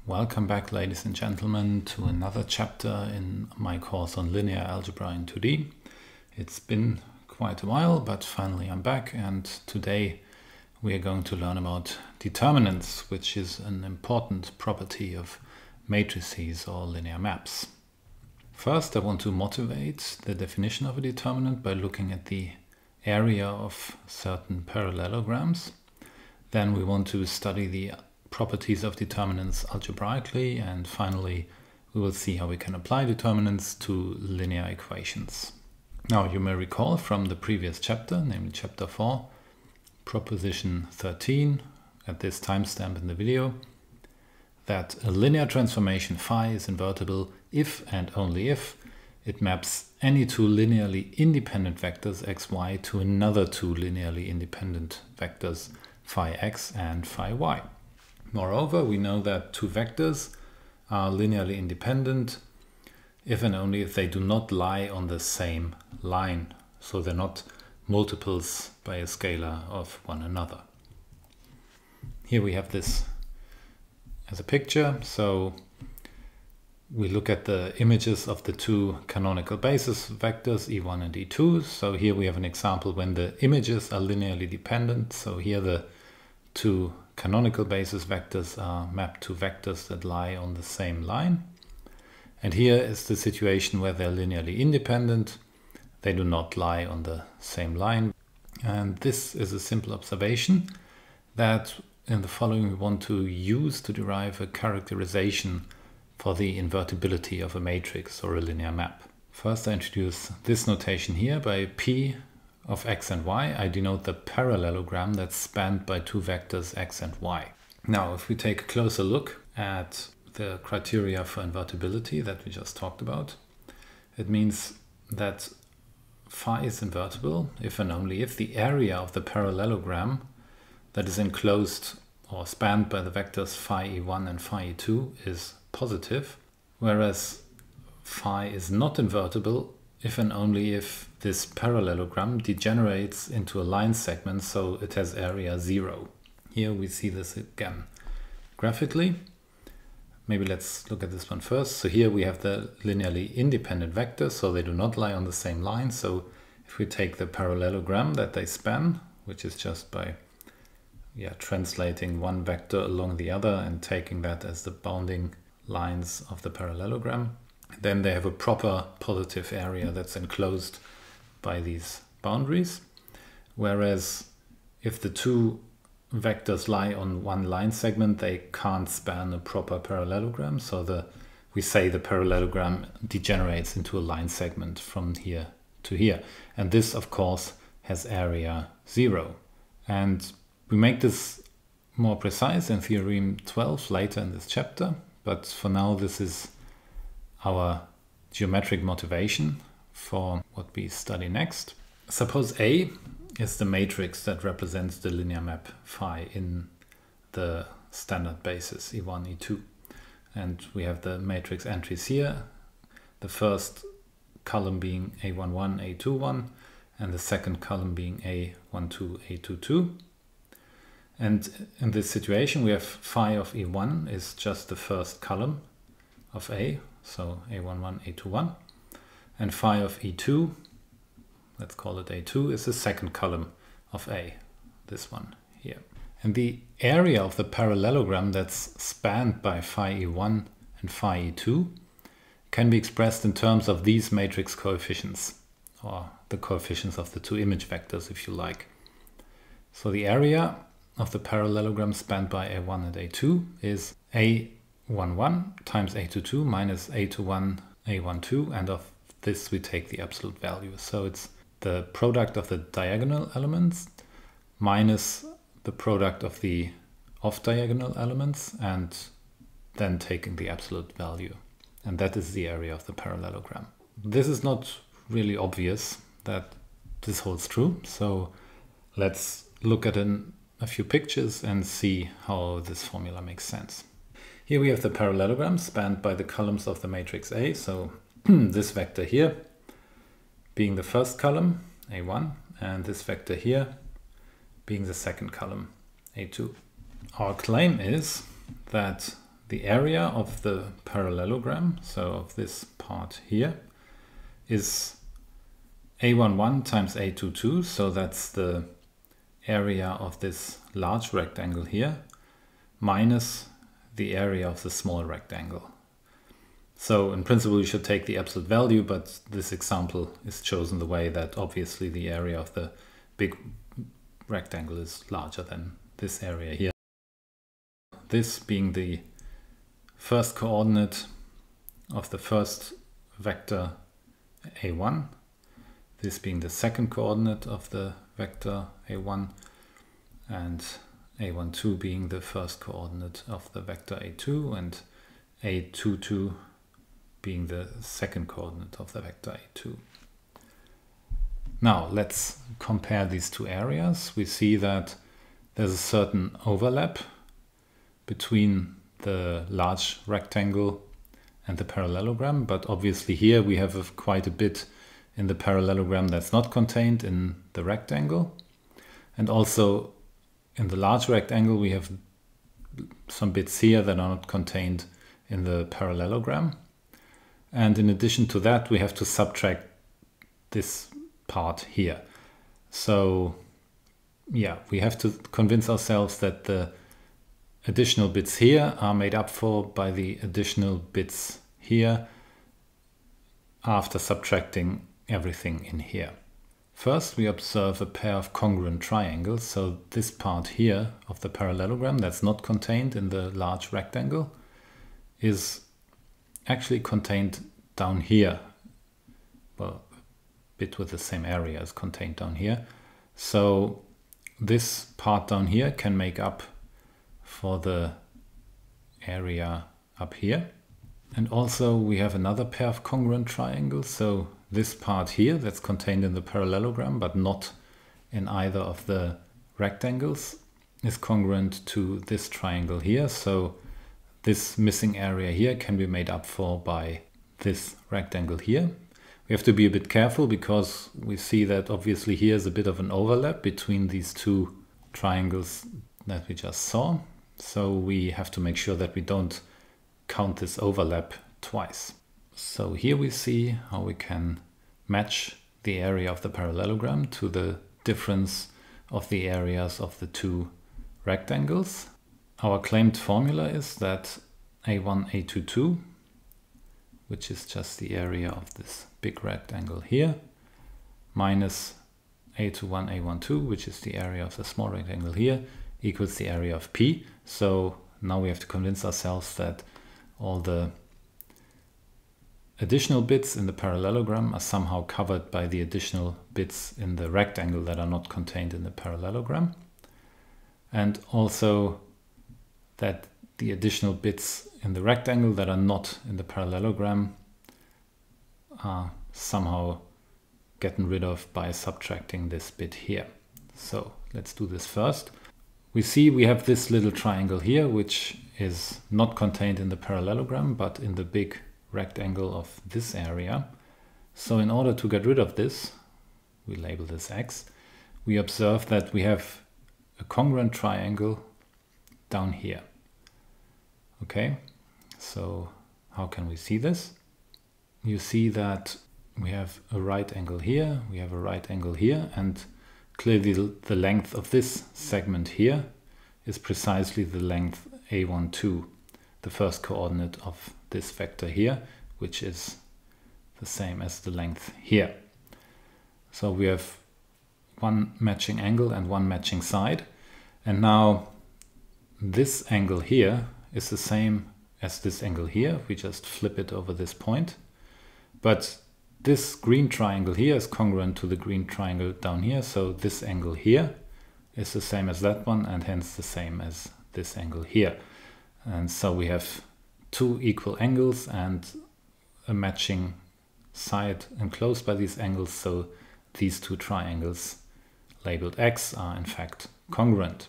Welcome back, ladies and gentlemen, to another chapter in my course on linear algebra in 2D. It's been quite a while, but finally I'm back, and today we are going to learn about determinants, which is an important property of matrices or linear maps. First, I want to motivate the definition of a determinant by looking at the area of certain parallelograms. Then we want to study the properties of determinants algebraically, and finally we will see how we can apply determinants to linear equations. Now, you may recall from the previous chapter, namely chapter 4, proposition 13, at this timestamp in the video, that a linear transformation phi is invertible if and only if it maps any two linearly independent vectors xy to another two linearly independent vectors phi x and phi y. Moreover, we know that two vectors are linearly independent if and only if they do not lie on the same line, so they're not multiples by a scalar of one another. Here we have this as a picture. So we look at the images of the two canonical basis vectors e1 and e2. So here we have an example when the images are linearly dependent. So here the two canonical basis vectors are mapped to vectors that lie on the same line. And here is the situation where they're linearly independent. They do not lie on the same line. And this is a simple observation that in the following we want to use to derive a characterization for the invertibility of a matrix or a linear map. First, I introduce this notation here. By P of x and y, I denote the parallelogram that's spanned by two vectors x and y. Now, if we take a closer look at the criteria for invertibility that we just talked about, it means that phi is invertible if and only if the area of the parallelogram that is enclosed or spanned by the vectors phi e1 and phi e2 is positive, whereas phi is not invertible if and only if this parallelogram degenerates into a line segment, so it has area 0. Here we see this again graphically. Maybe let's look at this one first. So here we have the linearly independent vectors, so they do not lie on the same line. So if we take the parallelogram that they span, which is just by translating one vector along the other and taking that as the bounding lines of the parallelogram, then they have a proper positive area that's enclosed by these boundaries. Whereas if the two vectors lie on one line segment, they can't span a proper parallelogram. So we say the parallelogram degenerates into a line segment from here to here. And this, of course, has area 0. And we make this more precise in Theorem 12 later in this chapter. But for now, this is our geometric motivation for what we study next. Suppose A is the matrix that represents the linear map phi in the standard basis e1, e2. And we have the matrix entries here, the first column being a11, a21, and the second column being a12, a22. And in this situation, we have phi of e1 is just the first column of A, so a11, a21. And phi of e2, let's call it a2, is the second column of A, this one here. And the area of the parallelogram that's spanned by phi e1 and phi e2 can be expressed in terms of these matrix coefficients, or the coefficients of the two image vectors, if you like. So the area of the parallelogram spanned by a1 and a2 is a11 times a22 minus a21 a12, and of this we take the absolute value. So it's the product of the diagonal elements minus the product of the off-diagonal elements, and then taking the absolute value. And that is the area of the parallelogram. This is not really obvious that this holds true, so let's look at a few pictures and see how this formula makes sense. Here we have the parallelogram spanned by the columns of the matrix A, so this vector here being the first column, A1, and this vector here being the second column, A2. Our claim is that the area of the parallelogram, so of this part here, is A11 times A22, so that's the area of this large rectangle here, minus the area of the small rectangle. So in principle you should take the absolute value, but this example is chosen the way that obviously the area of the big rectangle is larger than this area here. This being the first coordinate of the first vector A1, this being the second coordinate of the vector A1, and A12 being the first coordinate of the vector A2, and A22 being the second coordinate of the vector A2. Now let's compare these two areas. We see that there's a certain overlap between the large rectangle and the parallelogram, but obviously here we have quite a bit in the parallelogram that's not contained in the rectangle. And also in the large rectangle we have some bits here that are not contained in the parallelogram. And in addition to that, we have to subtract this part here. So yeah, we have to convince ourselves that the additional bits here are made up for by the additional bits here after subtracting everything in here. First, we observe a pair of congruent triangles. So this part here of the parallelogram that's not contained in the large rectangle is actually contained down here. Well, a bit with the same area is contained down here. So this part down here can make up for the area up here. And also we have another pair of congruent triangles. So this part here that's contained in the parallelogram but not in either of the rectangles is congruent to this triangle here. So this missing area here can be made up for by this rectangle here. We have to be a bit careful because we see that obviously here is a bit of an overlap between these two triangles that we just saw. So we have to make sure that we don't count this overlap twice. So here we see how we can match the area of the parallelogram to the difference of the areas of the two rectangles. Our claimed formula is that A1, A22, which is just the area of this big rectangle here, minus A21, A12, which is the area of the small rectangle here, equals the area of P. So now we have to convince ourselves that all the additional bits in the parallelogram are somehow covered by the additional bits in the rectangle that are not contained in the parallelogram. And also that the additional bits in the rectangle that are not in the parallelogram are somehow gotten rid of by subtracting this bit here. So let's do this first. We see we have this little triangle here, which is not contained in the parallelogram, but in the big rectangle of this area. So in order to get rid of this, we label this X, we observe that we have a congruent triangle down here. Okay, so how can we see this? You see that we have a right angle here, we have a right angle here, and clearly the length of this segment here is precisely the length A12, the first coordinate of this vector here, which is the same as the length here. So we have one matching angle and one matching side. And now this angle here is the same as this angle here. We just flip it over this point. But this green triangle here is congruent to the green triangle down here. So this angle here is the same as that one, and hence the same as this angle here. And so we have two equal angles and a matching side enclosed by these angles. So these two triangles labeled X are in fact congruent.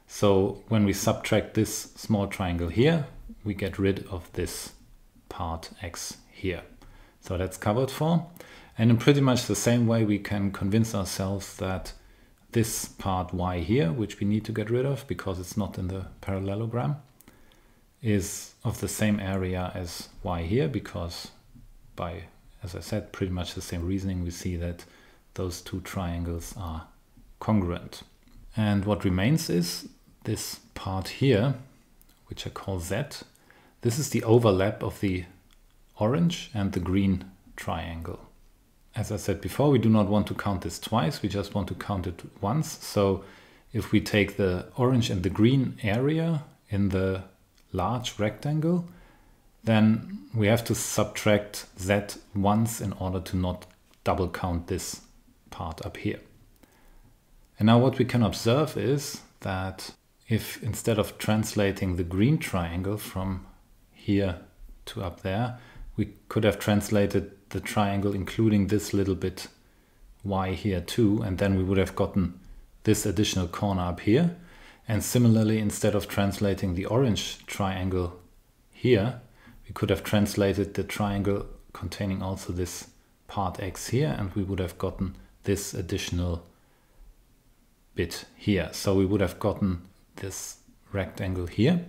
So when we subtract this small triangle here, we get rid of this part X here. So that's covered for. And in pretty much the same way, we can convince ourselves that this part Y here, which we need to get rid of because it's not in the parallelogram, is of the same area as y here, because by, as I said, pretty much the same reasoning, we see that those two triangles are congruent. And what remains is this part here, which I call Z. This is the overlap of the orange and the green triangle. As I said before, we do not want to count this twice, we just want to count it once. So if we take the orange and the green area in the large rectangle, then we have to subtract Z once in order to not double count this part up here. And now what we can observe is that if instead of translating the green triangle from here to up there, we could have translated the triangle including this little bit y here too, and then we would have gotten this additional corner up here. And similarly, instead of translating the orange triangle here, we could have translated the triangle containing also this part x here, and we would have gotten this additional bit here. So we would have gotten this rectangle here.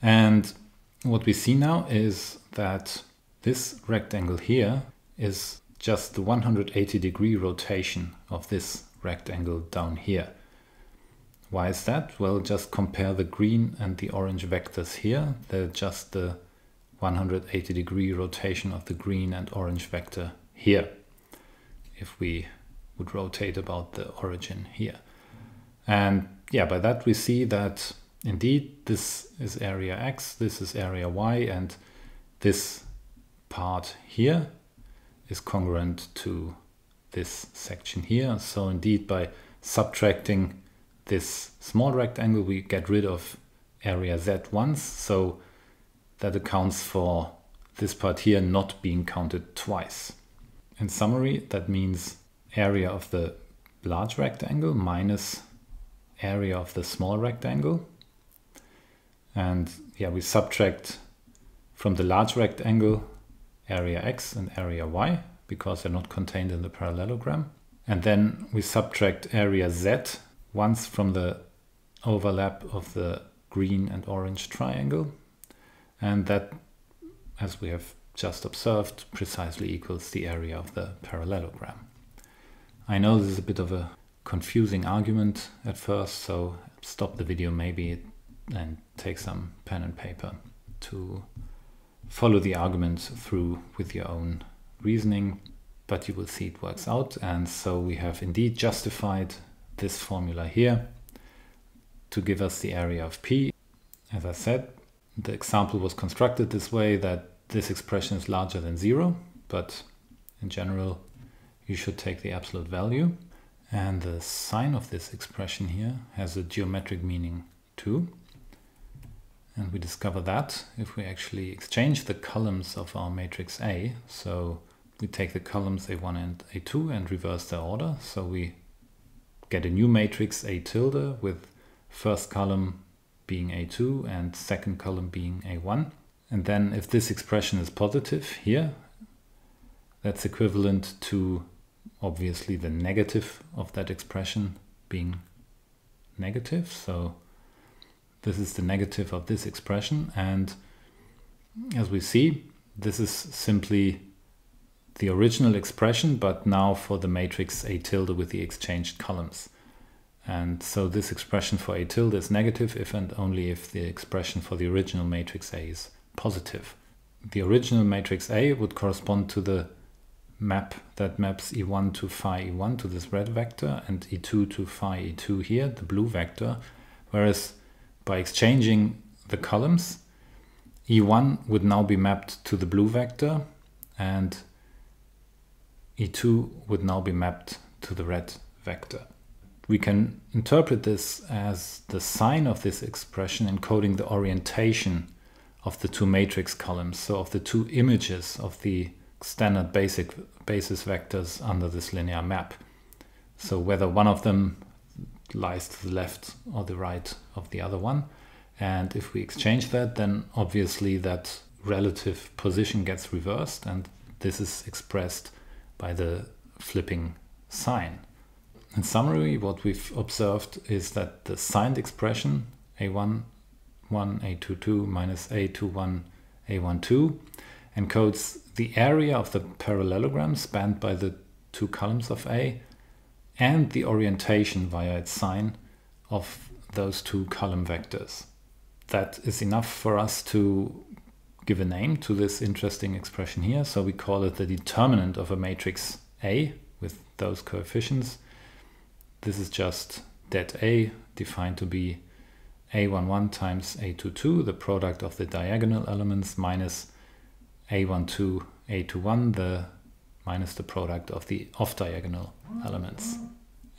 And what we see now is that this rectangle here is just the 180-degree rotation of this rectangle down here. Why is that? Well, just compare the green and the orange vectors here. They're just the 180-degree rotation of the green and orange vector here, if we would rotate about the origin here. And yeah, by that we see that indeed this is area x, this is area y, and this part here is congruent to this section here. So indeed, by subtracting this small rectangle, we get rid of area z once, so that accounts for this part here not being counted twice. In summary, that means area of the large rectangle minus area of the small rectangle. And yeah, we subtract from the large rectangle area x and area y, because they're not contained in the parallelogram. And then we subtract area z once from the overlap of the green and orange triangle. And that, as we have just observed, precisely equals the area of the parallelogram. I know this is a bit of a confusing argument at first, so stop the video maybe and take some pen and paper to follow the argument through with your own reasoning, but you will see it works out. And so we have indeed justified this formula here to give us the area of P. As I said, the example was constructed this way, that this expression is larger than 0, but in general you should take the absolute value. And the sign of this expression here has a geometric meaning too. And we discover that if we actually exchange the columns of our matrix A. So we take the columns A1 and A2 and reverse their order. So we get a new matrix A tilde with first column being A2 and second column being A1. And then if this expression is positive here, that's equivalent to obviously the negative of that expression being negative. So this is the negative of this expression, and as we see, this is simply the original expression, but now for the matrix A tilde with the exchanged columns. And so this expression for A tilde is negative if and only if the expression for the original matrix A is positive. The original matrix A would correspond to the map that maps E1 to phi E1 to this red vector and E2 to phi E2 here, the blue vector, whereas by exchanging the columns, E1 would now be mapped to the blue vector and E2 would now be mapped to the red vector. We can interpret this as the sign of this expression encoding the orientation of the two matrix columns, so of the two images of the standard basis vectors under this linear map. So whether one of them lies to the left or the right of the other one. And if we exchange that, then obviously that relative position gets reversed, and this is expressed by the flipping sign. In summary, what we've observed is that the signed expression A1 A21, minus A21, A12, encodes the area of the parallelogram spanned by the two columns of A and the orientation via its sign of those two column vectors. That is enough for us to give a name to this interesting expression here. So we call it the determinant of a matrix A with those coefficients. This is just det A defined to be A11 times A22, the product of the diagonal elements, minus A12, A21, minus the product of the off-diagonal elements.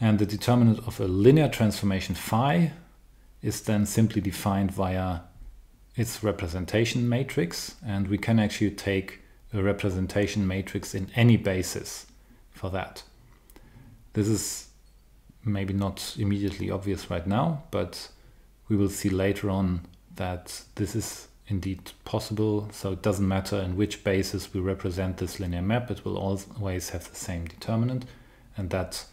And the determinant of a linear transformation phi is then simply defined via its representation matrix, and we can actually take a representation matrix in any basis for that. This is maybe not immediately obvious right now, but we will see later on that this is indeed possible. So it doesn't matter in which basis we represent this linear map, it will always have the same determinant, and that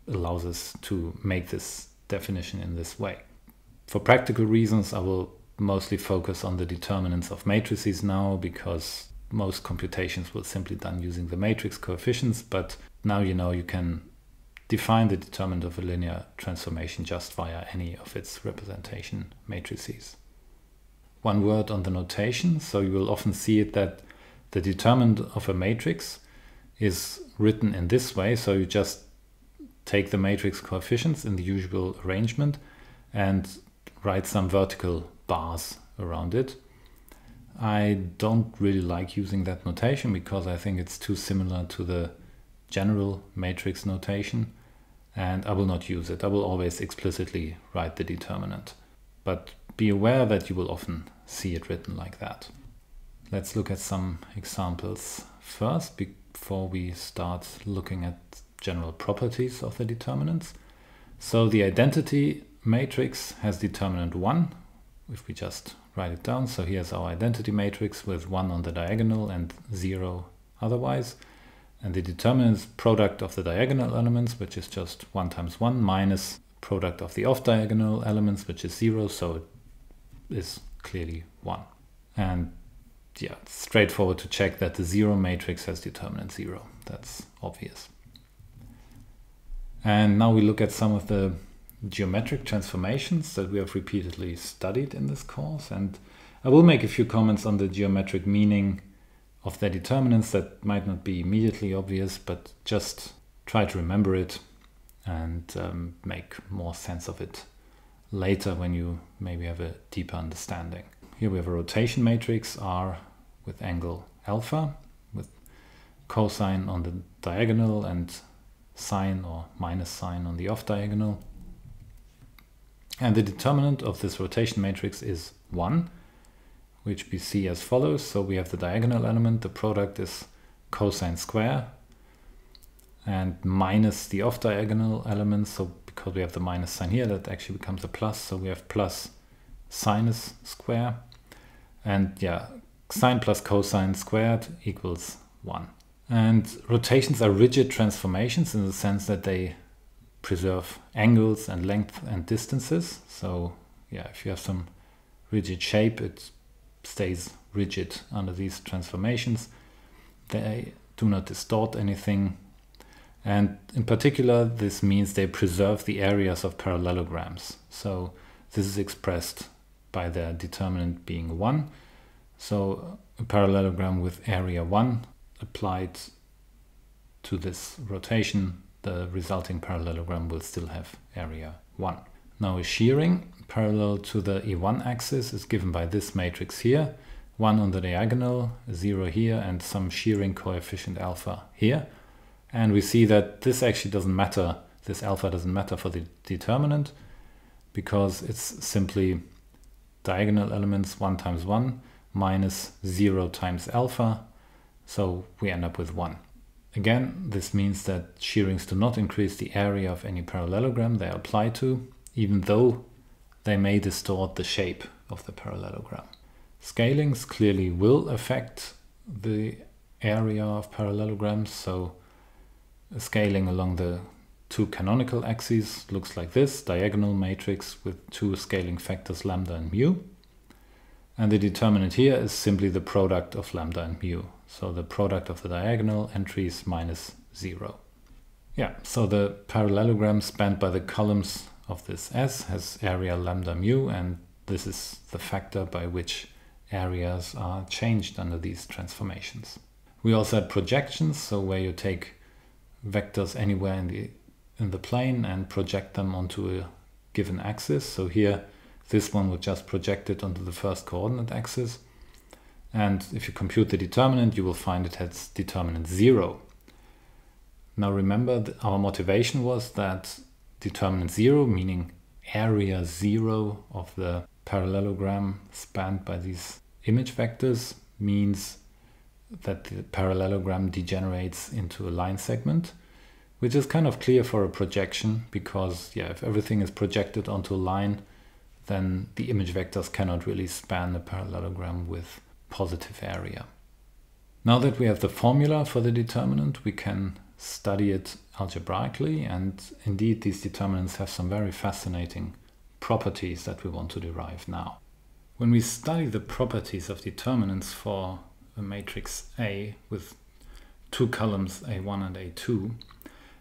allows us to make this definition in this way. For practical reasons, I will mostly focus on the determinants of matrices now, because most computations will simply be done using the matrix coefficients, but now you know you can define the determinant of a linear transformation just via any of its representation matrices. One word on the notation. So you will often see it that the determinant of a matrix is written in this way. So you just take the matrix coefficients in the usual arrangement and write some vertical bars around it. I don't really like using that notation because I think it's too similar to the general matrix notation, and I will not use it. I will always explicitly write the determinant, but be aware that you will often see it written like that. Let's look at some examples first before we start looking at general properties of the determinants. So the identity matrix has determinant 1, if we just write it down. So here's our identity matrix with 1 on the diagonal and 0 otherwise. And the determinant is product of the diagonal elements, which is just 1 times 1, minus product of the off-diagonal elements, which is 0, so it is clearly 1. And yeah, it's straightforward to check that the 0 matrix has determinant 0. That's obvious. And now we look at some of the geometric transformations that we have repeatedly studied in this course, and I will make a few comments on the geometric meaning of their determinants that might not be immediately obvious, but just try to remember it and make more sense of it later when you maybe have a deeper understanding. Here we have a rotation matrix R with angle alpha, with cosine on the diagonal and sine or minus sine on the off diagonal. And the determinant of this rotation matrix is 1, which we see as follows. So we have the diagonal element, the product is cosine square, and minus the off diagonal element. So because we have the minus sign here, that actually becomes a plus. So we have plus sinus square. And yeah, sine plus cosine squared equals 1. And rotations are rigid transformations in the sense that they preserve angles and length and distances. So yeah, if you have some rigid shape, it stays rigid under these transformations. They do not distort anything. And in particular, this means they preserve the areas of parallelograms. So this is expressed by their determinant being 1. So a parallelogram with area 1 applied to this rotation, the resulting parallelogram will still have area 1. Now a shearing parallel to the E1 axis is given by this matrix here, 1 on the diagonal, 0 here, and some shearing coefficient alpha here. And we see that this actually doesn't matter, this alpha doesn't matter for the determinant, because it's simply diagonal elements 1 times 1 minus 0 times alpha, so we end up with 1. Again, this means that shearings do not increase the area of any parallelogram they apply to, even though they may distort the shape of the parallelogram. Scalings clearly will affect the area of parallelograms, so a scaling along the two canonical axes, looks like this, diagonal matrix with two scaling factors lambda and mu. And the determinant here is simply the product of lambda and mu. So the product of the diagonal entries minus 0. Yeah, so the parallelogram spanned by the columns of this S has area lambda mu, and this is the factor by which areas are changed under these transformations. We also had projections, so where you take vectors anywhere in the plane and project them onto a given axis. So here this one would just project it onto the first coordinate axis. And if you compute the determinant, you will find it has determinant 0. Now remember, our motivation was that determinant 0, meaning area 0 of the parallelogram spanned by these image vectors, means that the parallelogram degenerates into a line segment, which is kind of clear for a projection, because if everything is projected onto a line, then the image vectors cannot really span the parallelogram with positive area. Now that we have the formula for the determinant, we can study it algebraically, and indeed these determinants have some very fascinating properties that we want to derive now. When we study the properties of determinants for a matrix A with two columns A1 and A2,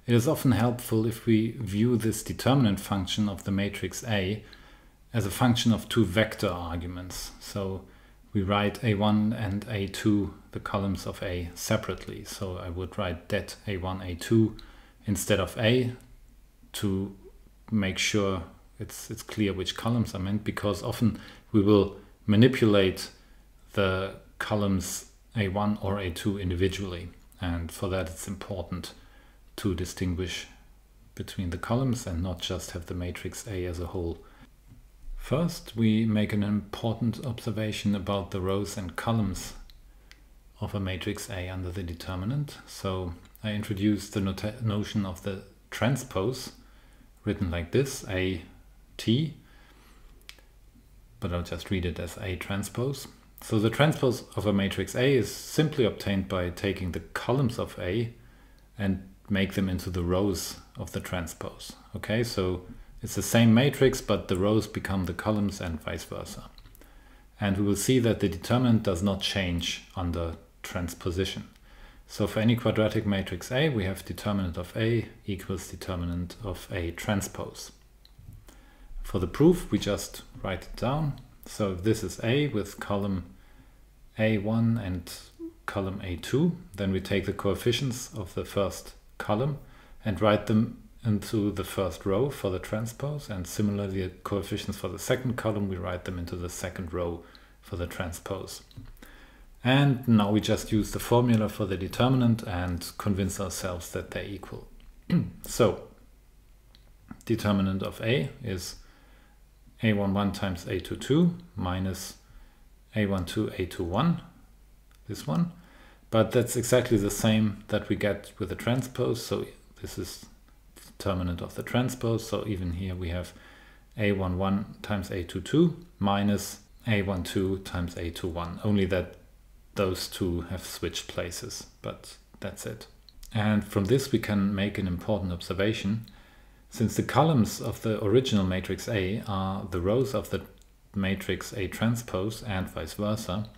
it is often helpful if we view this determinant function of the matrix A as a function of two vector arguments. So we write A1 and A2, the columns of A, separately. So I would write det A1, A2 instead of A to make sure it's clear which columns are meant, because often we will manipulate the columns A1 or A2 individually. And for that it's important to distinguish between the columns and not just have the matrix A as a whole. First, we make an important observation about the rows and columns of a matrix A under the determinant. So I introduced the notion of the transpose, written like this, A-T, but I'll just read it as A transpose. So the transpose of a matrix A is simply obtained by taking the columns of A and make them into the rows of the transpose. Okay, so it's the same matrix, but the rows become the columns and vice versa. And we will see that the determinant does not change under transposition. So for any quadratic matrix A, we have determinant of A equals determinant of A transpose. For the proof, we just write it down. So if this is A with column A1 and column A2, then we take the coefficients of the first column and write them into the first row for the transpose, and similarly the coefficients for the second column, we write them into the second row for the transpose. And now we just use the formula for the determinant and convince ourselves that they're equal. So determinant of A is A11 times A22 minus A12 A21, this one. But that's exactly the same that we get with the transpose. So this is determinant of the transpose. So even here we have A11 times A22 minus A12 times A21. Only that those two have switched places, but that's it. And from this we can make an important observation. Since the columns of the original matrix A are the rows of the matrix A transpose and vice versa,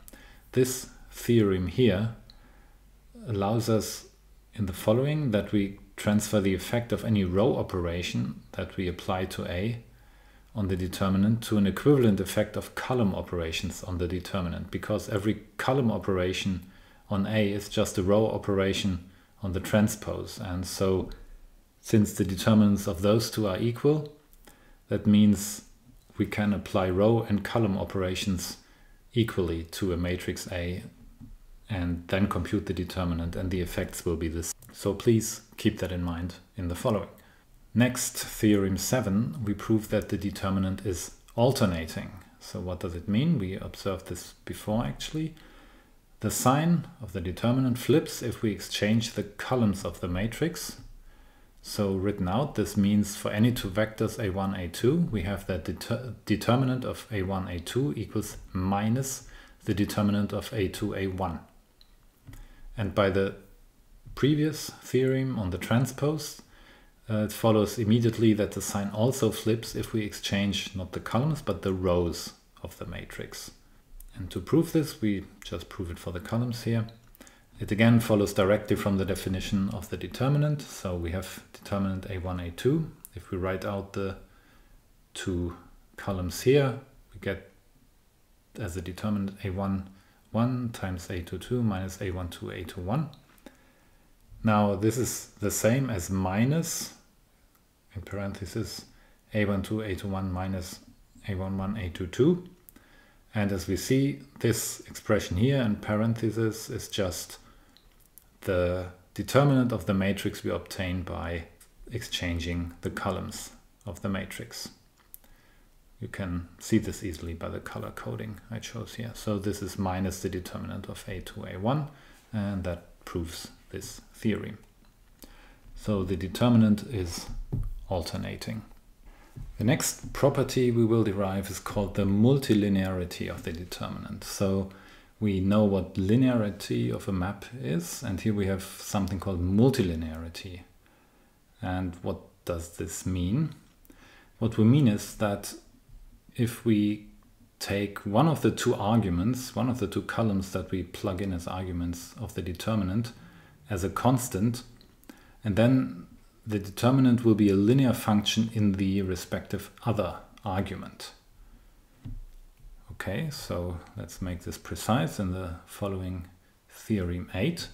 this theorem here allows us in the following, that we transfer the effect of any row operation that we apply to A on the determinant to an equivalent effect of column operations on the determinant, because every column operation on A is just a row operation on the transpose. And so since the determinants of those two are equal, that means we can apply row and column operations equally to a matrix A and then compute the determinant, and the effects will be this. So please keep that in mind in the following. Next, theorem 7, we prove that the determinant is alternating. So what does it mean? We observed this before actually. The sign of the determinant flips if we exchange the columns of the matrix. So written out, this means for any two vectors A1, A2, we have that determinant of A1, A2 equals minus the determinant of A2, A1. And by the previous theorem on the transpose, it follows immediately that the sign also flips if we exchange not the columns but the rows of the matrix. And to prove this, we just prove it for the columns here. It again follows directly from the definition of the determinant. So we have determinant A1, A2. If we write out the two columns here, we get as a determinant A1, 1 times A2, 2 minus A1, 2, A2, 1. Now this is the same as minus, in parentheses, A1, 2, A2, 1 minus A1, 1, A2, 2. And as we see, this expression here in parentheses is just the determinant of the matrix we obtain by exchanging the columns of the matrix. You can see this easily by the color coding I chose here. So this is minus the determinant of A2, A1, and that proves this theorem. So the determinant is alternating. The next property we will derive is called the multilinearity of the determinant. So we know what linearity of a map is, and here we have something called multilinearity. And what does this mean? What we mean is that if we take one of the two arguments, one of the two columns that we plug in as arguments of the determinant as a constant, and then the determinant will be a linear function in the respective other argument. Okay, so let's make this precise in the following theorem 8.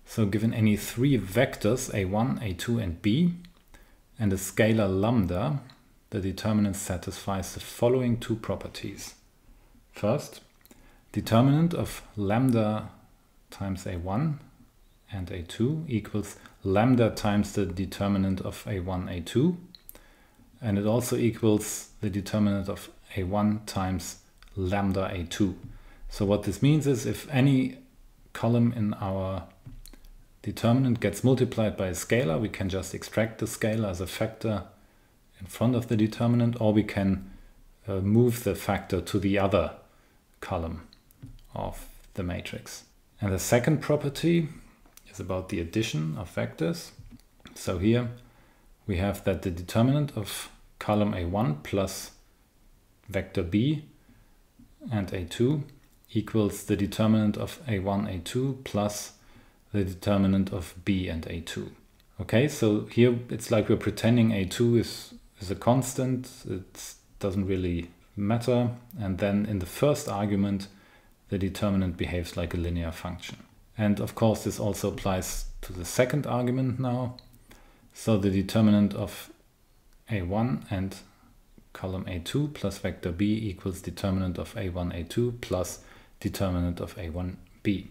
So given any three vectors a1, a2 and b and a scalar lambda, the determinant satisfies the following two properties. First, determinant of lambda times a1 and a2 equals lambda times the determinant of a1, a2, and it also equals the determinant of a1 times lambda a2. So what this means is if any column in our determinant gets multiplied by a scalar, we can just extract the scalar as a factor in front of the determinant, or we can move the factor to the other column of the matrix. And the second property is about the addition of vectors. So here we have that the determinant of column a1 plus vector b and a2 equals the determinant of a1, a2 plus the determinant of b and a2. Okay, so here it's like we're pretending a2 is a constant, it doesn't really matter, and then in the first argument the determinant behaves like a linear function. And of course this also applies to the second argument now. So the determinant of a1 and column a2 plus vector b equals determinant of a1, a2 plus determinant of a1, b.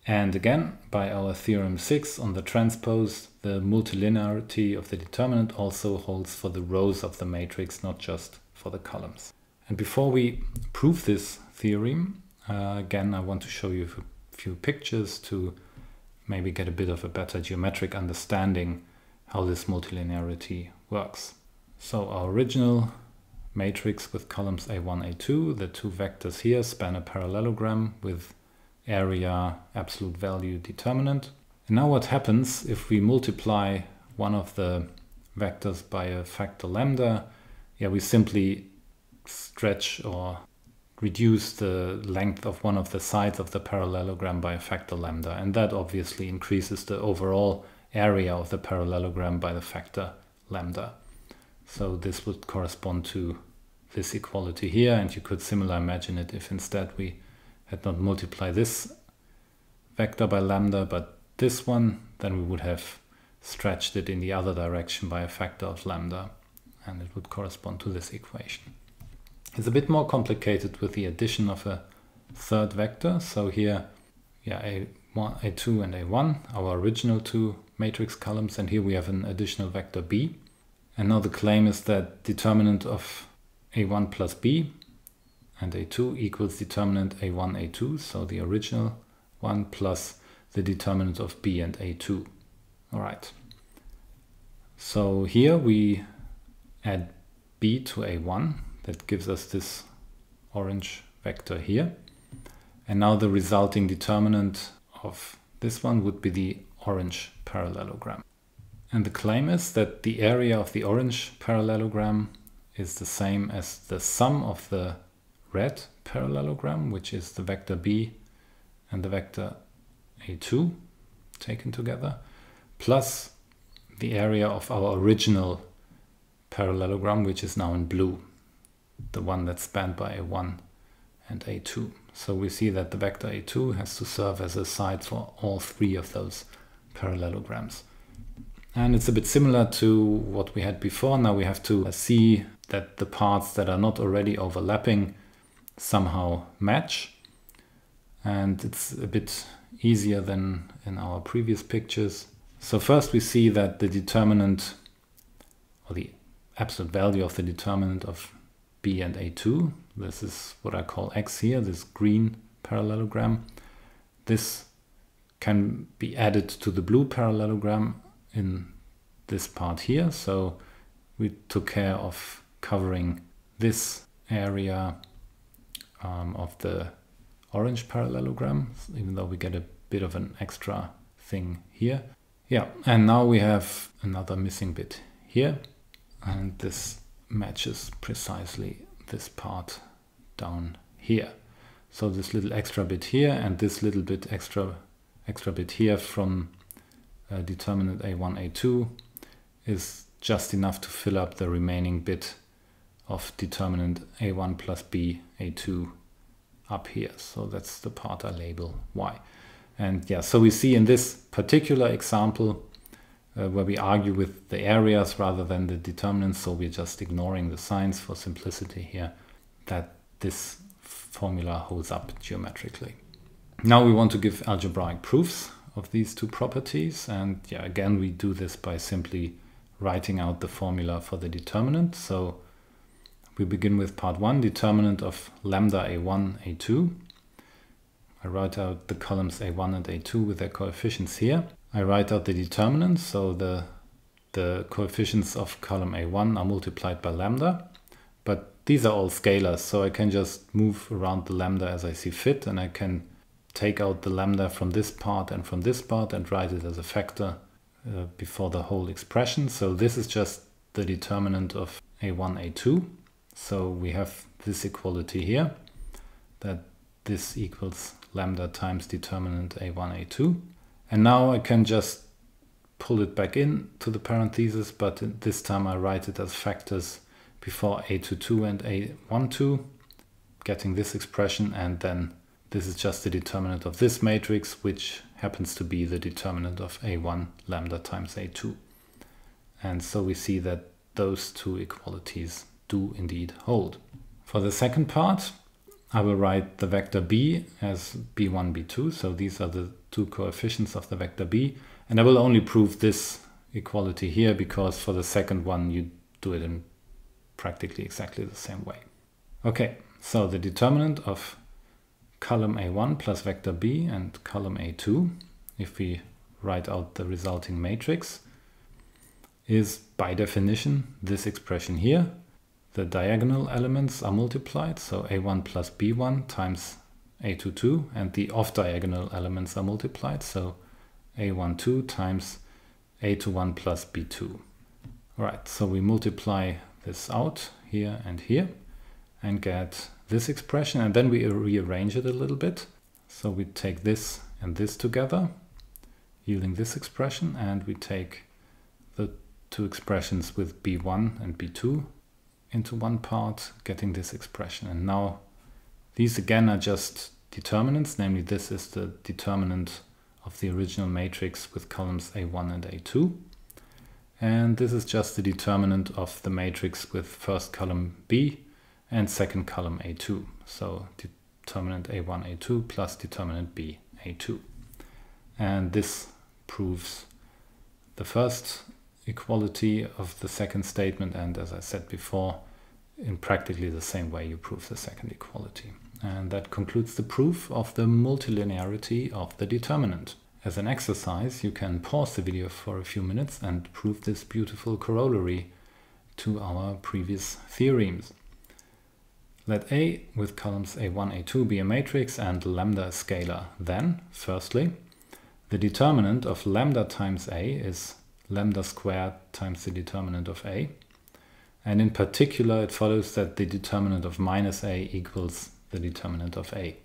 And again, by our theorem 6 on the transpose, the multilinearity of the determinant also holds for the rows of the matrix, not just for the columns. And before we prove this theorem, again, I want to show you a few pictures to maybe get a bit of a better geometric understanding how this multilinearity works. So our original matrix with columns a1, a2, the two vectors here span a parallelogram with area, absolute value, determinant. And now what happens if we multiply one of the vectors by a factor lambda? Yeah, we simply stretch or reduce the length of one of the sides of the parallelogram by a factor lambda, and that obviously increases the overall area of the parallelogram by the factor lambda. So this would correspond to this equality here, and you could similarly imagine it if instead we had not multiplied this vector by lambda but this one, then we would have stretched it in the other direction by a factor of lambda, and it would correspond to this equation. It's a bit more complicated with the addition of a third vector. So here, yeah, a1, a2 and a1, our original two matrix columns, and here we have an additional vector b. And now the claim is that determinant of a1 plus b and a2 equals determinant a1, a2, so the original one plus the determinant of b and a2. All right. So here we add b to a1. That gives us this orange vector here. And now the resulting determinant of this one would be the orange parallelogram. And the claim is that the area of the orange parallelogram is the same as the sum of the red parallelogram, which is the vector b and the vector a2 taken together, plus the area of our original parallelogram, which is now in blue, the one that's spanned by a1 and a2. So we see that the vector a2 has to serve as a side for all three of those parallelograms. And it's a bit similar to what we had before. Now we have to see that the parts that are not already overlapping somehow match. And it's a bit easier than in our previous pictures. So first we see that the determinant, or the absolute value of the determinant of b and a2, this is what I call x here, this green parallelogram, this can be added to the blue parallelogram in this part here. So we took care of covering this area of the orange parallelogram, even though we get a bit of an extra thing here. Yeah, and now we have another missing bit here, and this matches precisely this part down here. So this little extra bit here and this little bit extra bit here from determinant a1, a2 is just enough to fill up the remaining bit of determinant a1 plus b, a2 up here. So that's the part I label y. And yeah, so we see in this particular example where we argue with the areas rather than the determinants, so we're just ignoring the signs for simplicity here, that this formula holds up geometrically. Now we want to give algebraic proofs of these two properties, and yeah, again we do this by simply writing out the formula for the determinant. So we begin with part 1, determinant of lambda a1, a2. I write out the columns a1 and a2 with their coefficients here. I write out the determinant, so the coefficients of column a1 are multiplied by lambda, but these are all scalars, so I can just move around the lambda as I see fit, and I can take out the lambda from this part and from this part and write it as a factor before the whole expression. So this is just the determinant of a1, a2. So we have this equality here, that this equals lambda times determinant a1, a2. And now I can just pull it back in to the parentheses, but this time I write it as factors before a22 and a12, getting this expression, and then this is just the determinant of this matrix, which happens to be the determinant of a1 lambda times a2. And so we see that those two equalities do indeed hold. For the second part, I will write the vector b as b1, b2. So these are the two coefficients of the vector b. And I will only prove this equality here because for the second one you do it in practically exactly the same way. Okay, so the determinant of column a1 plus vector b and column a2, if we write out the resulting matrix, is by definition this expression here. The diagonal elements are multiplied, so a1 plus b1 times a22, and the off-diagonal elements are multiplied, so a12 times a21 plus b2. Alright, so we multiply this out here and get this expression, and then we rearrange it a little bit. So we take this and this together, yielding this expression, and we take the two expressions with b1 and b2 into one part, getting this expression. And now these again are just determinants, namely this is the determinant of the original matrix with columns a1 and a2. And this is just the determinant of the matrix with first column b and second column a2. So determinant a1, a2 plus determinant b, a2. And this proves the first equality of the second statement, and as I said before, in practically the same way you prove the second equality. And that concludes the proof of the multilinearity of the determinant. As an exercise, you can pause the video for a few minutes and prove this beautiful corollary to our previous theorems. Let A with columns a1, a2 be a matrix and lambda a scalar. Then, firstly, the determinant of lambda times A is lambda squared times the determinant of A. And in particular, it follows that the determinant of minus A equals the determinant of A,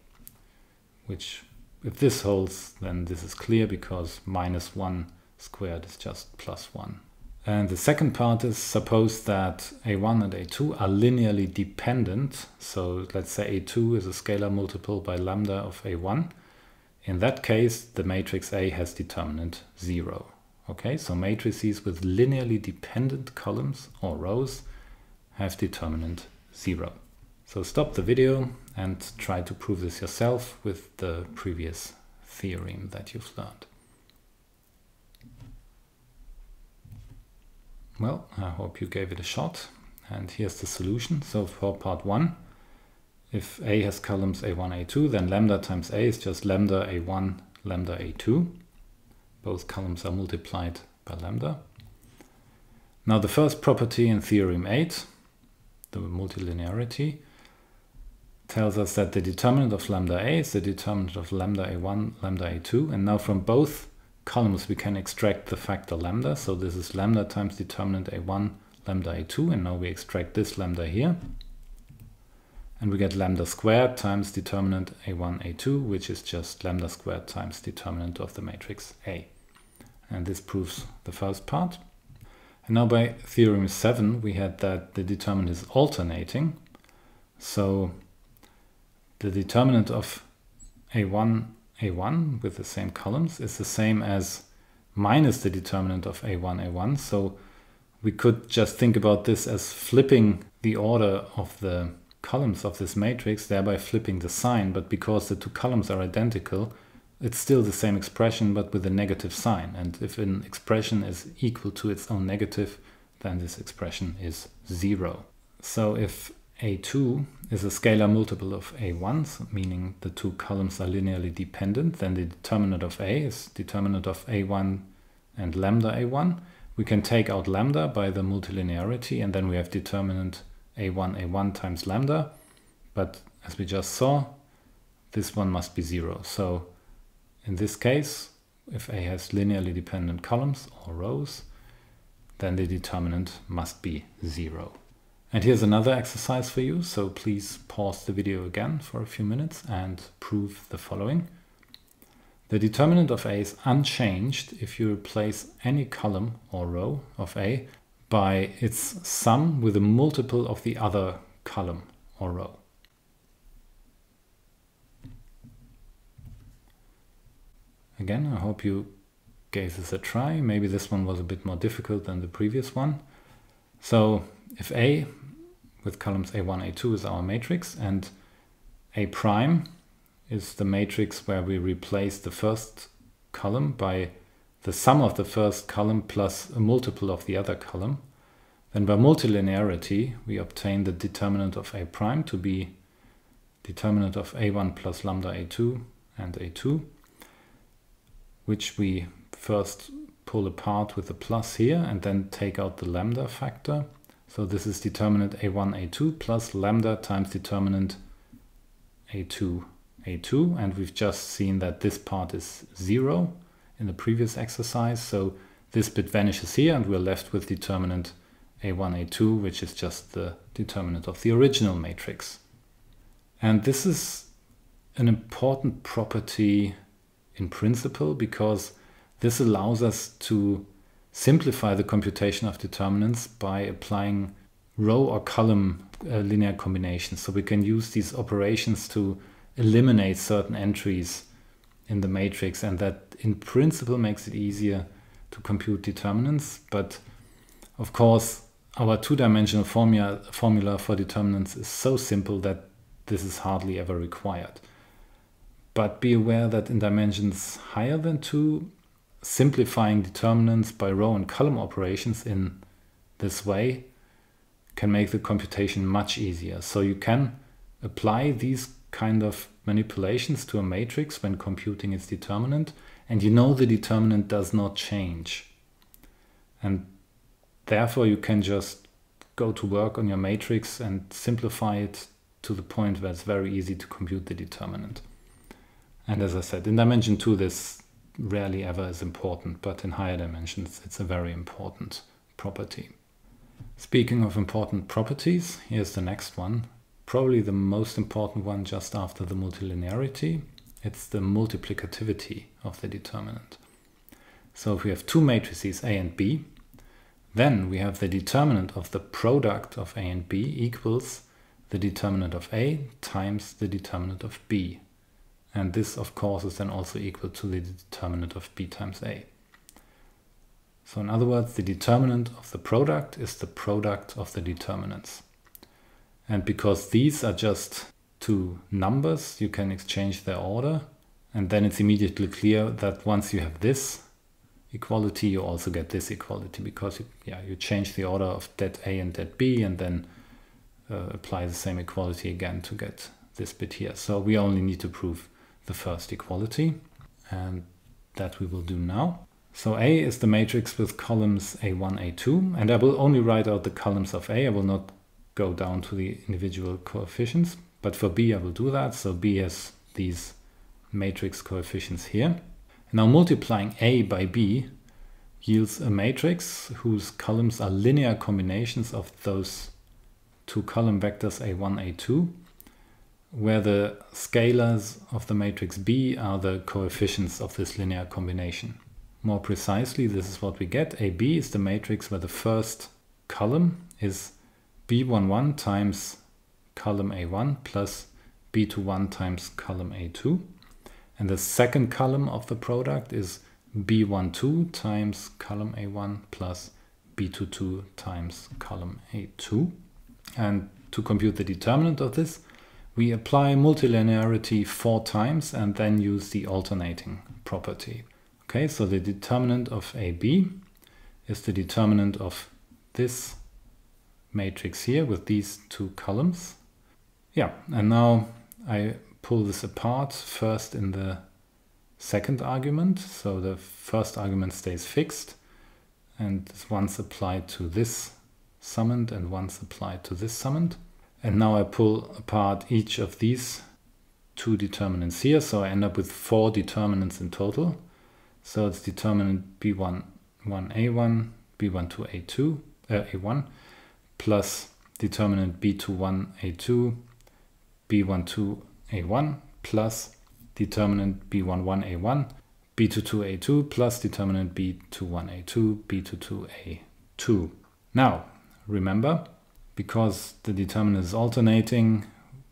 which, if this holds, then this is clear because minus 1 squared is just plus 1. And the second part is, suppose that A1 and A2 are linearly dependent. So let's say A2 is a scalar multiple by lambda of A1. In that case, the matrix A has determinant 0. Okay, so matrices with linearly dependent columns or rows have determinant 0. So stop the video and try to prove this yourself with the previous theorem that you've learned. Well, I hope you gave it a shot. And here's the solution. So for part 1, if A has columns A1, A2, then lambda times A is just lambda A1, lambda A2. Both columns are multiplied by lambda. Now the first property in theorem 8, the multilinearity, tells us that the determinant of lambda A is the determinant of lambda A1, lambda A2. And now from both columns we can extract the factor lambda. So this is lambda times determinant A1, lambda A2. And now we extract this lambda here. And we get lambda squared times determinant A1, A2, which is just lambda squared times determinant of the matrix A. And this proves the first part. And now by theorem 7, we had that the determinant is alternating. So the determinant of A1, A1 with the same columns is the same as minus the determinant of A1, A1. So we could just think about this as flipping the order of the columns of this matrix, thereby flipping the sign. But because the two columns are identical, it's still the same expression, but with a negative sign. And if an expression is equal to its own negative, then this expression is 0. So if A2 is a scalar multiple of A1, meaning the two columns are linearly dependent, then the determinant of A is determinant of A1 and lambda A1. We can take out lambda by the multilinearity, and then we have determinant A1, A1 times lambda. But as we just saw, this one must be 0. So in this case, if A has linearly dependent columns or rows, then the determinant must be 0. And here's another exercise for you. So please pause the video again for a few minutes and prove the following. The determinant of A is unchanged if you replace any column or row of A by its sum with a multiple of the other column or row. Again, I hope you gave this a try. Maybe this one was a bit more difficult than the previous one. So if A with columns A1, A2 is our matrix, and A prime is the matrix where we replace the first column by the sum of the first column plus a multiple of the other column, then by multilinearity we obtain the determinant of A prime to be determinant of A1 plus lambda A2 and A2, which we first pull apart with the plus here and then take out the lambda factor. So this is determinant A1, A2 plus lambda times determinant A2, A2. And we've just seen that this part is 0 in the previous exercise. So this bit vanishes here and we're left with determinant A1, A2, which is just the determinant of the original matrix. And this is an important property in principle, because this allows us to simplify the computation of determinants by applying row or column linear combinations. So we can use these operations to eliminate certain entries in the matrix, and that in principle makes it easier to compute determinants. But of course, our two-dimensional formula for determinants is so simple that this is hardly ever required. But be aware that in dimensions higher than 2, simplifying determinants by row and column operations in this way can make the computation much easier. So you can apply these kind of manipulations to a matrix when computing its determinant, and you know the determinant does not change. And therefore you can just go to work on your matrix and simplify it to the point where it's very easy to compute the determinant. And as I said, in dimension 2 this rarely ever is important, but in higher dimensions it's a very important property. Speaking of important properties, here's the next one. Probably the most important one just after the multilinearity. It's the multiplicativity of the determinant. So if we have two matrices A and B, then we have the determinant of the product of A and B equals the determinant of A times the determinant of B. And this, of course, is then also equal to the determinant of B times A. So in other words, the determinant of the product is the product of the determinants. And because these are just two numbers, you can exchange their order. And then it's immediately clear that once you have this equality, you also get this equality, because you change the order of det A and det B and then apply the same equality again to get this bit here. So we only need to prove the first equality, and that we will do now. So A is the matrix with columns A1, A2, and I will only write out the columns of A. I will not go down to the individual coefficients, but for B I will do that. So B has these matrix coefficients here. Now multiplying A by B yields a matrix whose columns are linear combinations of those two column vectors A1, A2, where the scalars of the matrix B are the coefficients of this linear combination. More precisely, this is what we get. AB is the matrix where the first column is B11 times column A1 plus B21 times column A2. And the second column of the product is B12 times column A1 plus B22 times column A2. And to compute the determinant of this, we apply multilinearity 4 times and then use the alternating property. Okay, so the determinant of AB is the determinant of this matrix here with these two columns. Yeah, and now I pull this apart first in the second argument. So the first argument stays fixed and is once applied to this summand and once applied to this summand. And now I pull apart each of these two determinants here. So I end up with 4 determinants in total. So it's determinant B11A1, B12A2, A1, plus determinant B21A2, B12A1, plus determinant B11A1, B22A2, plus determinant B21A2, B22A2. Now, remember, because the determinant is alternating,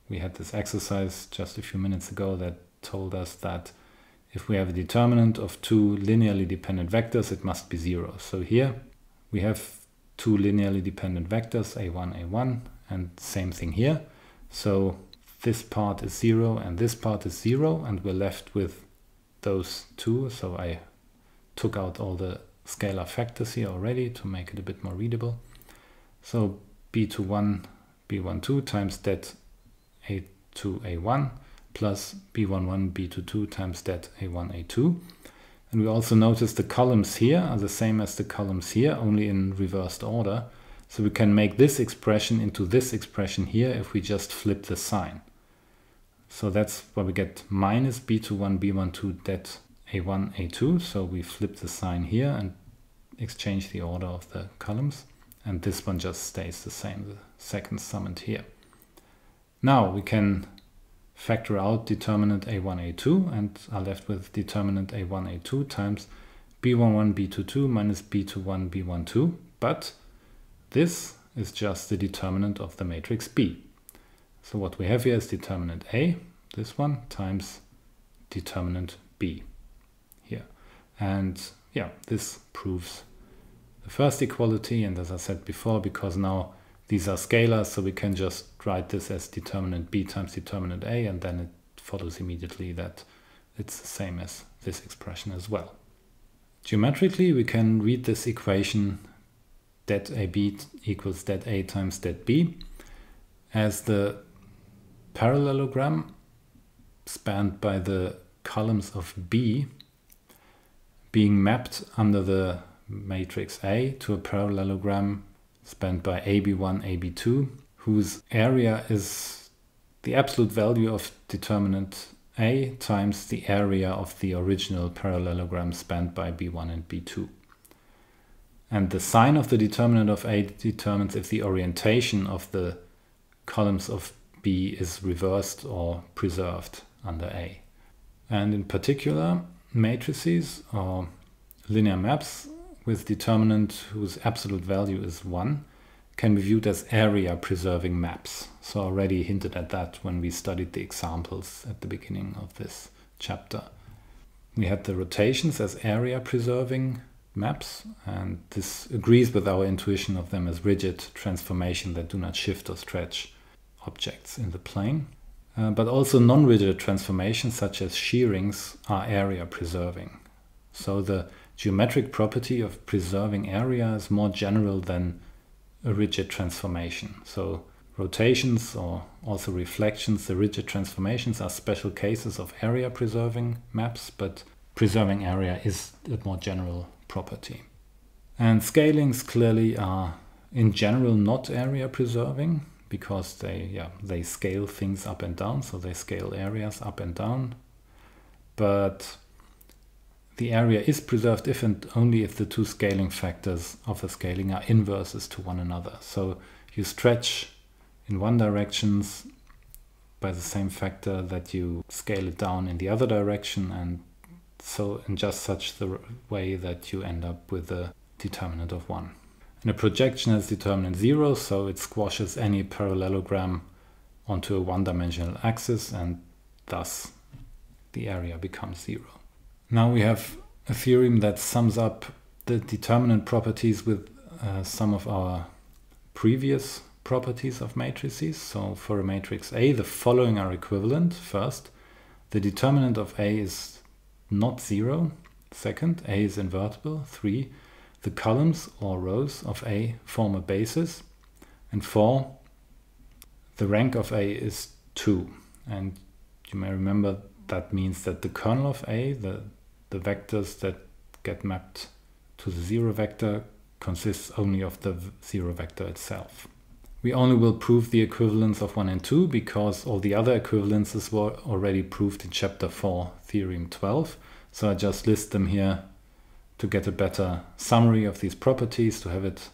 we had this exercise just a few minutes ago that told us that if we have a determinant of two linearly dependent vectors, it must be 0. So here we have two linearly dependent vectors, A1, A1, and same thing here. So this part is 0 and this part is 0, and we're left with those two. So I took out all the scalar factors here already to make it a bit more readable. So B21, B12 times det A2, A1 plus B11, B22 times det A1, A2. And we also notice the columns here are the same as the columns here, only in reversed order. So we can make this expression into this expression here if we just flip the sign. So that's where we get minus B21, B12 det A1, A2. So we flip the sign here and exchange the order of the columns. And this one just stays the same, the second summand here. Now we can factor out determinant A1, A2 and are left with determinant A1, A2 times B11, B22 minus B21, B12. But this is just the determinant of the matrix B. So what we have here is determinant A, this one, times determinant B here. And yeah, this proves the first equality. And as I said before, because now these are scalars, so we can just write this as determinant B times determinant A, and then it follows immediately that it's the same as this expression as well. Geometrically, we can read this equation det AB equals det A times det B as the parallelogram spanned by the columns of B being mapped under the matrix A to a parallelogram spanned by AB1, AB2, whose area is the absolute value of determinant A times the area of the original parallelogram spanned by B1 and B2. And the sign of the determinant of A determines if the orientation of the columns of B is reversed or preserved under A. And in particular, matrices or linear maps with determinant whose absolute value is 1 can be viewed as area preserving maps. So I already hinted at that when we studied the examples at the beginning of this chapter. We had the rotations as area preserving maps, and this agrees with our intuition of them as rigid transformation that do not shift or stretch objects in the plane. But also non-rigid transformations such as shearings are area preserving. So the geometric property of preserving area is more general than a rigid transformation. So rotations or also reflections, the rigid transformations are special cases of area preserving maps, but preserving area is a more general property. And scalings clearly are in general not area preserving because they scale things up and down, so they scale areas up and down. But the area is preserved if and only if the two scaling factors of a scaling are inverses to one another. So you stretch in one direction by the same factor that you scale it down in the other direction, and so in just such the way that you end up with a determinant of 1. And a projection has determinant 0, so it squashes any parallelogram onto a one-dimensional axis, and thus the area becomes 0. Now we have a theorem that sums up the determinant properties with some of our previous properties of matrices. So for a matrix A, the following are equivalent. First, the determinant of A is not 0. Second, A is invertible. 3, the columns or rows of A form a basis. And 4, the rank of A is 2. And you may remember that means that the kernel of A, the vectors that get mapped to the 0 vector, consists only of the 0 vector itself. We only will prove the equivalence of 1 and 2 because all the other equivalences were already proved in chapter 4, theorem 12. So I just list them here to get a better summary of these properties, to have it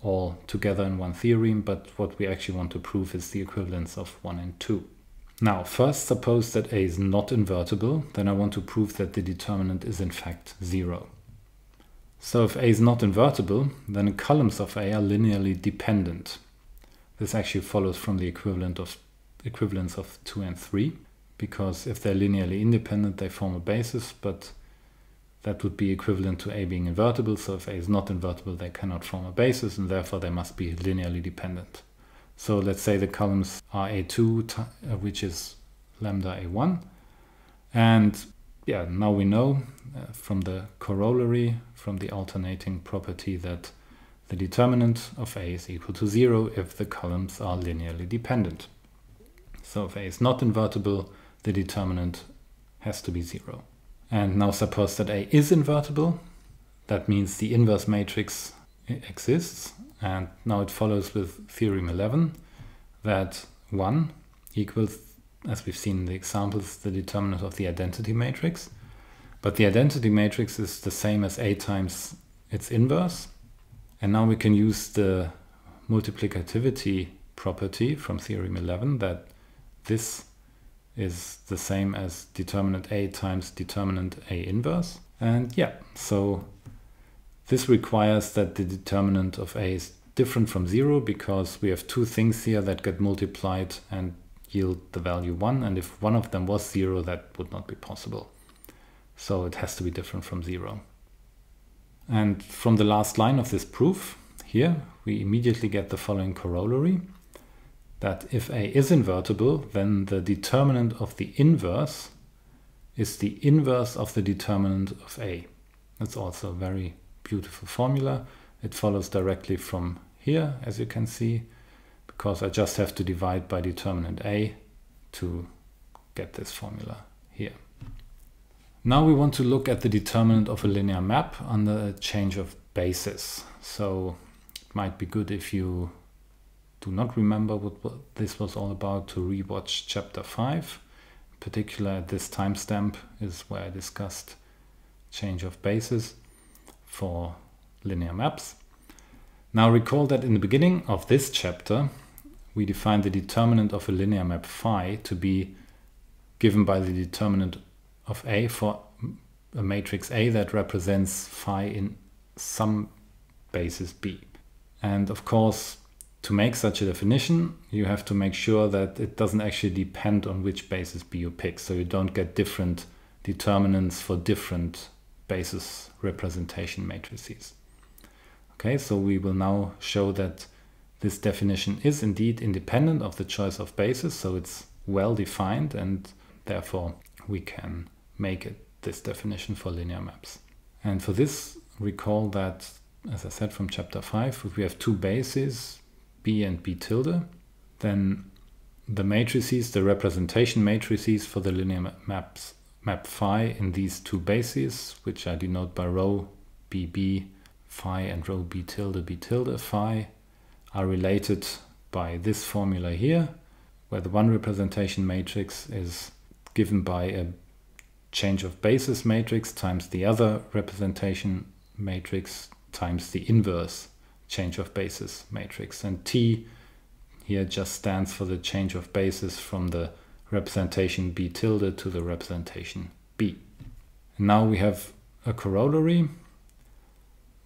all together in one theorem. But what we actually want to prove is the equivalence of 1 and 2. Now, first suppose that A is not invertible, then I want to prove that the determinant is in fact 0. So if A is not invertible, then the columns of A are linearly dependent. This actually follows from the equivalence of 2 and 3, because if they're linearly independent, they form a basis, but that would be equivalent to A being invertible. So if A is not invertible, they cannot form a basis, and therefore they must be linearly dependent. So let's say the columns are A2, which is lambda A1. And yeah, now we know from the corollary, from the alternating property, that the determinant of A is equal to 0 if the columns are linearly dependent. So if A is not invertible, the determinant has to be 0. And now suppose that A is invertible. That means the inverse matrix exists. And now it follows with theorem 11 that 1 equals, as we've seen in the examples, the determinant of the identity matrix. But the identity matrix is the same as A times its inverse. And now we can use the multiplicativity property from theorem 11 that this is the same as determinant A times determinant A inverse. And yeah, so this requires that the determinant of A is different from 0 because we have two things here that get multiplied and yield the value 1. And if one of them was 0, that would not be possible. So it has to be different from 0. And from the last line of this proof, here we immediately get the following corollary, that if A is invertible, then the determinant of the inverse is the inverse of the determinant of A. That's also a very beautiful formula. It follows directly from here, as you can see, because I just have to divide by determinant A to get this formula here. Now we want to look at the determinant of a linear map under a change of basis. So it might be good, if you do not remember what this was all about, to rewatch chapter 5, particular at this timestamp is where I discussed change of basis for linear maps. Now recall that in the beginning of this chapter we defined the determinant of a linear map phi to be given by the determinant of A for a matrix A that represents phi in some basis B. And of course, to make such a definition, you have to make sure that it doesn't actually depend on which basis B you pick, so you don't get different determinants for different basis representation matrices. Okay, so we will now show that this definition is indeed independent of the choice of basis, so it's well defined, and therefore we can make it this definition for linear maps. And for this, recall that, as I said from chapter 5, if we have two bases, B and B tilde, then the matrices, the representation matrices for the linear map phi in these two bases, which I denote by rho BB phi and rho B tilde phi, are related by this formula here, where the one representation matrix is given by a change of basis matrix times the other representation matrix times the inverse change of basis matrix. And T here just stands for the change of basis from the representation B tilde to the representation B. And now we have a corollary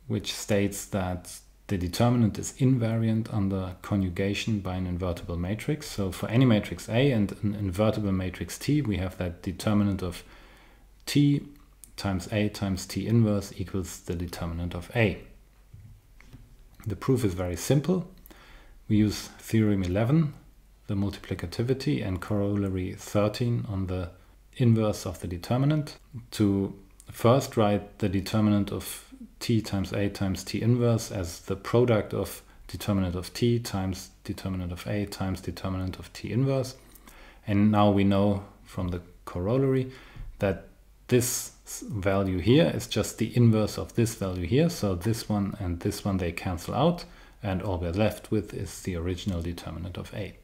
which states that the determinant is invariant under conjugation by an invertible matrix. So for any matrix A and an invertible matrix T, we have that determinant of T times A times T inverse equals the determinant of A. The proof is very simple. We use theorem 11, the multiplicativity, and corollary 13 on the inverse of the determinant, to first write the determinant of T times A times T inverse as the product of determinant of T times determinant of A times determinant of T inverse. And now we know from the corollary that this value here is just the inverse of this value here. So this one and this one, they cancel out, and all we're left with is the original determinant of A.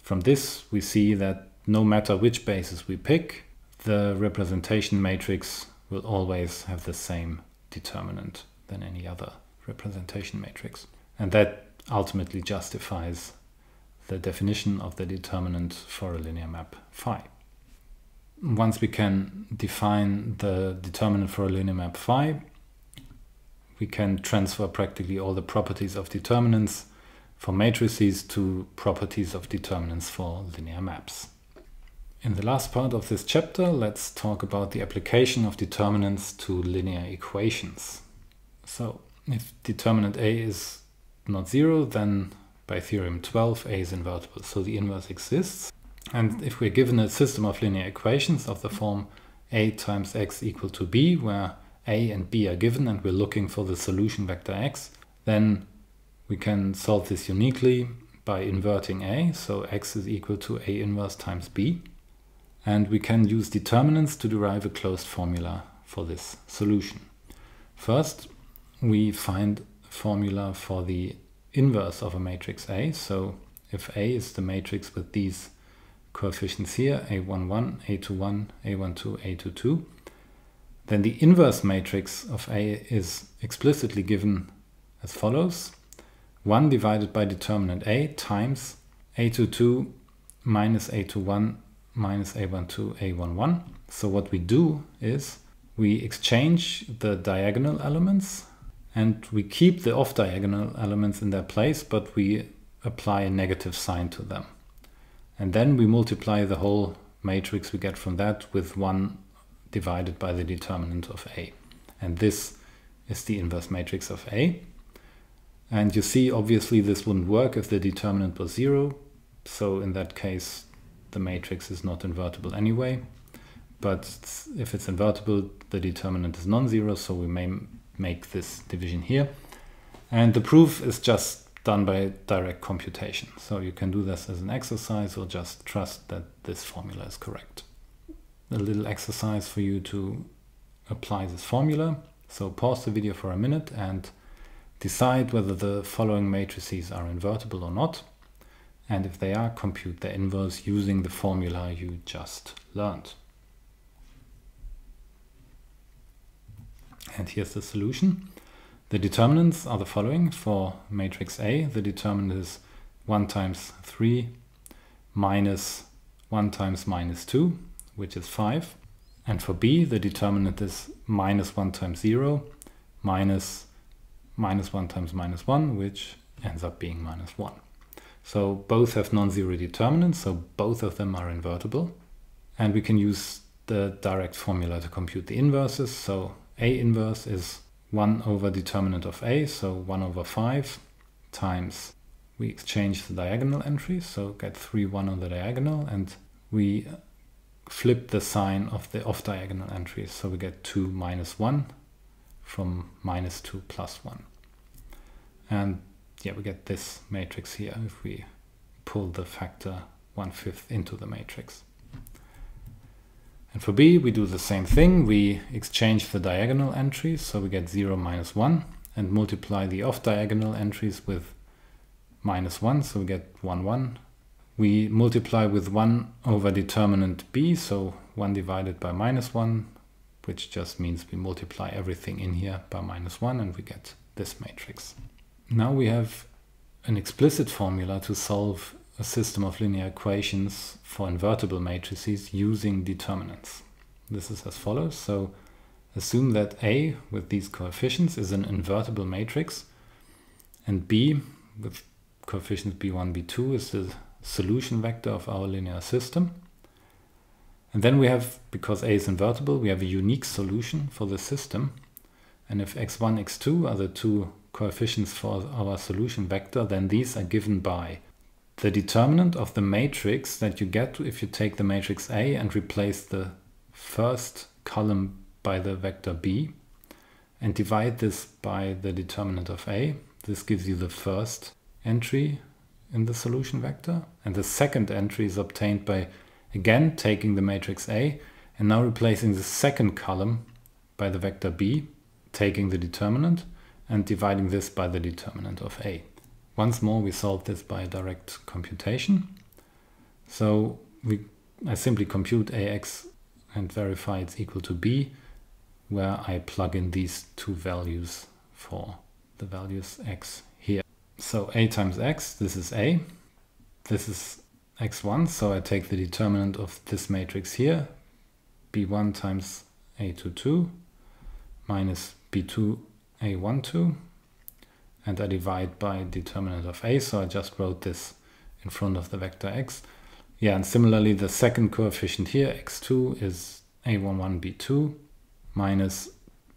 From this, we see that no matter which basis we pick, the representation matrix will always have the same determinant than any other representation matrix. And that ultimately justifies the definition of the determinant for a linear map phi. Once we can define the determinant for a linear map phi, we can transfer practically all the properties of determinants for matrices to properties of determinants for linear maps. In the last part of this chapter, let's talk about the application of determinants to linear equations. So, if determinant A is not 0, then by theorem 12, A is invertible. So the inverse exists. And if we're given a system of linear equations of the form A times x equal to B, where A and B are given and we're looking for the solution vector x, then we can solve this uniquely by inverting A. So x is equal to A inverse times B. And we can use determinants to derive a closed formula for this solution. First, we find a formula for the inverse of a matrix A. So if A is the matrix with these coefficients here, A11, A21, A12, A22, then the inverse matrix of A is explicitly given as follows: 1 divided by determinant A times A22 minus A21 minus A12, A11. So what we do is we exchange the diagonal elements and we keep the off-diagonal elements in their place, but we apply a negative sign to them. And then we multiply the whole matrix we get from that with 1 divided by the determinant of A. And this is the inverse matrix of A. And you see, obviously this wouldn't work if the determinant was 0. So in that case, the matrix is not invertible anyway. But if it's invertible, the determinant is non-zero, so we may make this division here. And the proof is just done by direct computation. So you can do this as an exercise or just trust that this formula is correct. A little exercise for you to apply this formula. So pause the video for a minute and decide whether the following matrices are invertible or not. and if they are, compute their inverse using the formula you just learned. And here's the solution. The determinants are the following. For matrix A, the determinant is 1 times 3 minus 1 times minus 2, which is 5. And for B, the determinant is minus 1 times 0 minus 1 times minus 1, which ends up being minus 1. So both have non-zero determinants, so both of them are invertible. And we can use the direct formula to compute the inverses. So A inverse is 1 over determinant of A, so 1 over 5 times, we exchange the diagonal entries, so get 3, 1 on the diagonal, and we flip the sign of the off-diagonal entries, so we get 2 minus 1 from minus 2 plus 1. And yeah, we get this matrix here if we pull the factor 1/5 into the matrix. And for B, we do the same thing. We exchange the diagonal entries, so we get 0 minus 1, and multiply the off-diagonal entries with minus 1, so we get 1, 1. We multiply with 1 over determinant B, so 1 divided by minus 1, which just means we multiply everything in here by minus 1, and we get this matrix. Now we have an explicit formula to solve a system of linear equations for invertible matrices using determinants. This is as follows. So assume that A with these coefficients is an invertible matrix, and B with coefficients B1, B2 is the solution vector of our linear system. And then we have, because A is invertible, we have a unique solution for the system. And if x1, x2 are the two coefficients for our solution vector, then these are given by the determinant of the matrix that you get if you take the matrix A and replace the first column by the vector B and divide this by the determinant of A. This gives you the first entry in the solution vector, and the second entry is obtained by again taking the matrix A and now replacing the second column by the vector B, taking the determinant and dividing this by the determinant of A. Once more, we solve this by direct computation. So I simply compute AX and verify it's equal to B, where I plug in these two values for the values X here. So A times X, this is A. This is X1, so I take the determinant of this matrix here, B1 times A22 minus B2 A12. And I divide by determinant of A, so I just wrote this in front of the vector X. Yeah, and similarly the second coefficient here, X2, is A11 B2 minus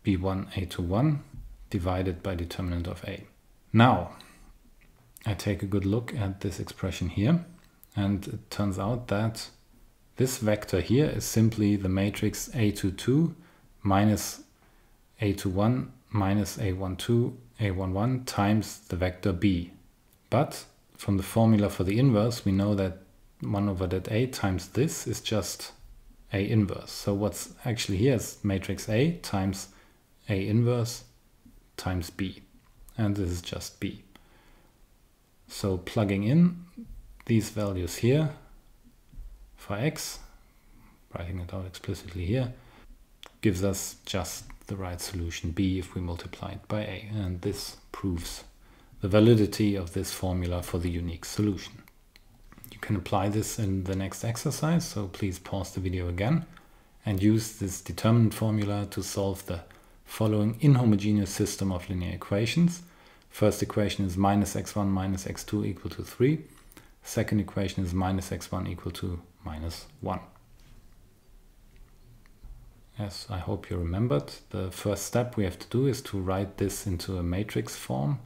B1 A21 divided by determinant of A. Now, I take a good look at this expression here, and it turns out that this vector here is simply the matrix A22 minus A21 minus A12 A11 times the vector B. But from the formula for the inverse, we know that 1 over that A times this is just A inverse. So what's actually here is matrix A times A inverse times B. And this is just B. So plugging in these values here for X, writing it out explicitly here, gives us just the right solution B if we multiply it by A, and this proves the validity of this formula for the unique solution. You can apply this in the next exercise, so please pause the video again and use this determinant formula to solve the following inhomogeneous system of linear equations. First equation is minus x1 minus x2 equal to 3. Second equation is minus x1 equal to minus 1. As I hope you remembered, the first step we have to do is to write this into a matrix form.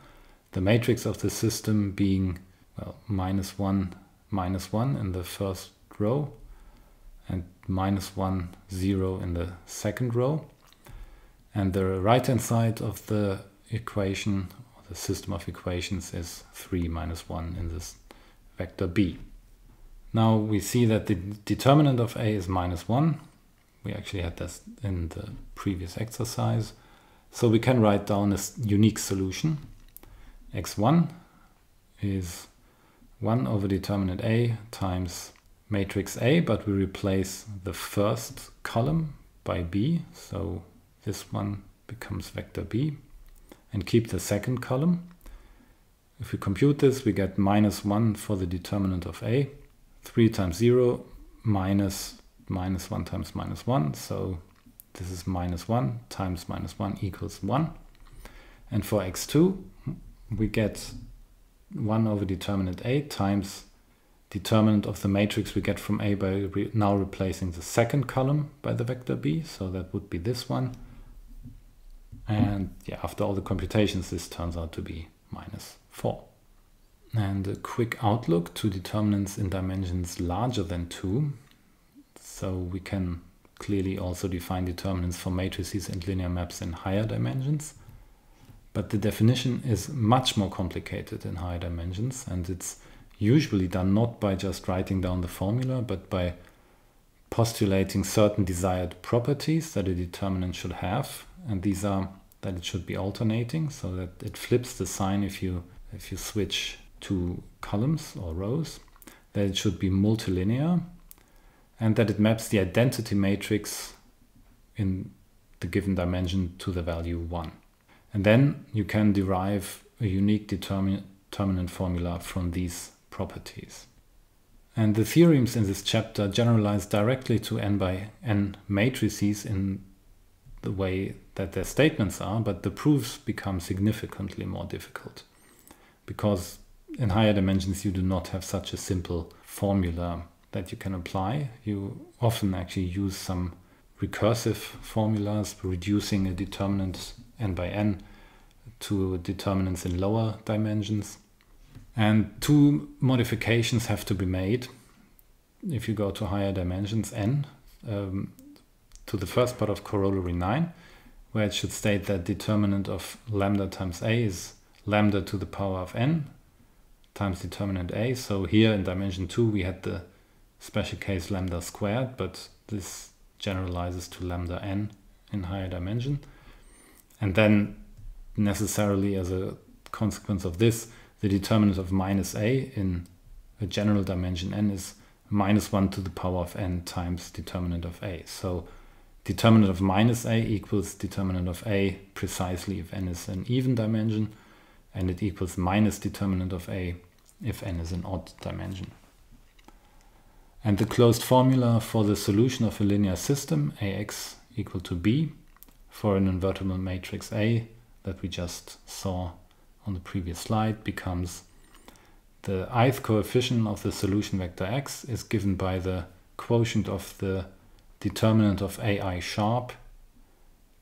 The matrix of the system being, well, minus 1 in the first row and minus 1, 0 in the second row. And the right-hand side of the equation, or the system of equations, is 3 minus 1 in this vector B. Now we see that the determinant of A is minus 1. We actually had this in the previous exercise. So we can write down a unique solution. X1 is 1 over determinant A times matrix A, but we replace the first column by B, so this one becomes vector B, and keep the second column. If we compute this, we get -1 for the determinant of A, 3 times 0 minus 1 times -1, so this is -1 times -1 equals 1. And for x2, we get 1 over determinant A times determinant of the matrix we get from A by now replacing the second column by the vector B, so that would be this one. And yeah, after all the computations, this turns out to be -4. And a quick outlook to determinants in dimensions larger than 2. So we can clearly also define determinants for matrices and linear maps in higher dimensions. But the definition is much more complicated in higher dimensions, and it's usually done not by just writing down the formula, but by postulating certain desired properties that a determinant should have. And these are that it should be alternating, so that it flips the sign if you switch two columns or rows, that it should be multilinear, and that it maps the identity matrix in the given dimension to the value 1. And then you can derive a unique determinant formula from these properties. And the theorems in this chapter generalize directly to n by n matrices in the way that their statements are, but the proofs become significantly more difficult, because in higher dimensions you do not have such a simple formula that you can apply. You often actually use some recursive formulas, reducing a determinant n by n to determinants in lower dimensions. And two modifications have to be made if you go to higher dimensions n, to the first part of corollary 9, where it should state that determinant of lambda times A is lambda to the power of n times determinant A. So here in dimension 2 we had the special case lambda squared, but this generalizes to lambda n in higher dimension. And then necessarily as a consequence of this, the determinant of -a in a general dimension n is -1 to the power of n times determinant of A. So determinant of -a equals determinant of A precisely if n is an even dimension, and it equals minus determinant of A if n is an odd dimension. And the closed formula for the solution of a linear system, Ax equal to B, for an invertible matrix A that we just saw on the previous slide, becomes the ith coefficient of the solution vector x is given by the quotient of the determinant of AI sharp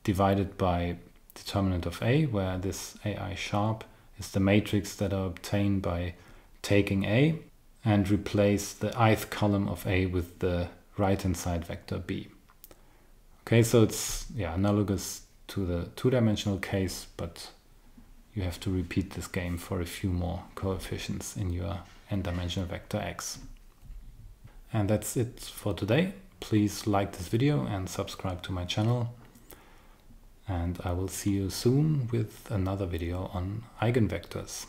divided by determinant of A, where this AI sharp is the matrix that are obtained by taking A and replace the ith column of A with the right-hand side vector B. Okay, so it's analogous to the two-dimensional case, but you have to repeat this game for a few more coefficients in your n-dimensional vector x. And that's it for today. Please like this video and subscribe to my channel. And I will see you soon with another video on eigenvectors.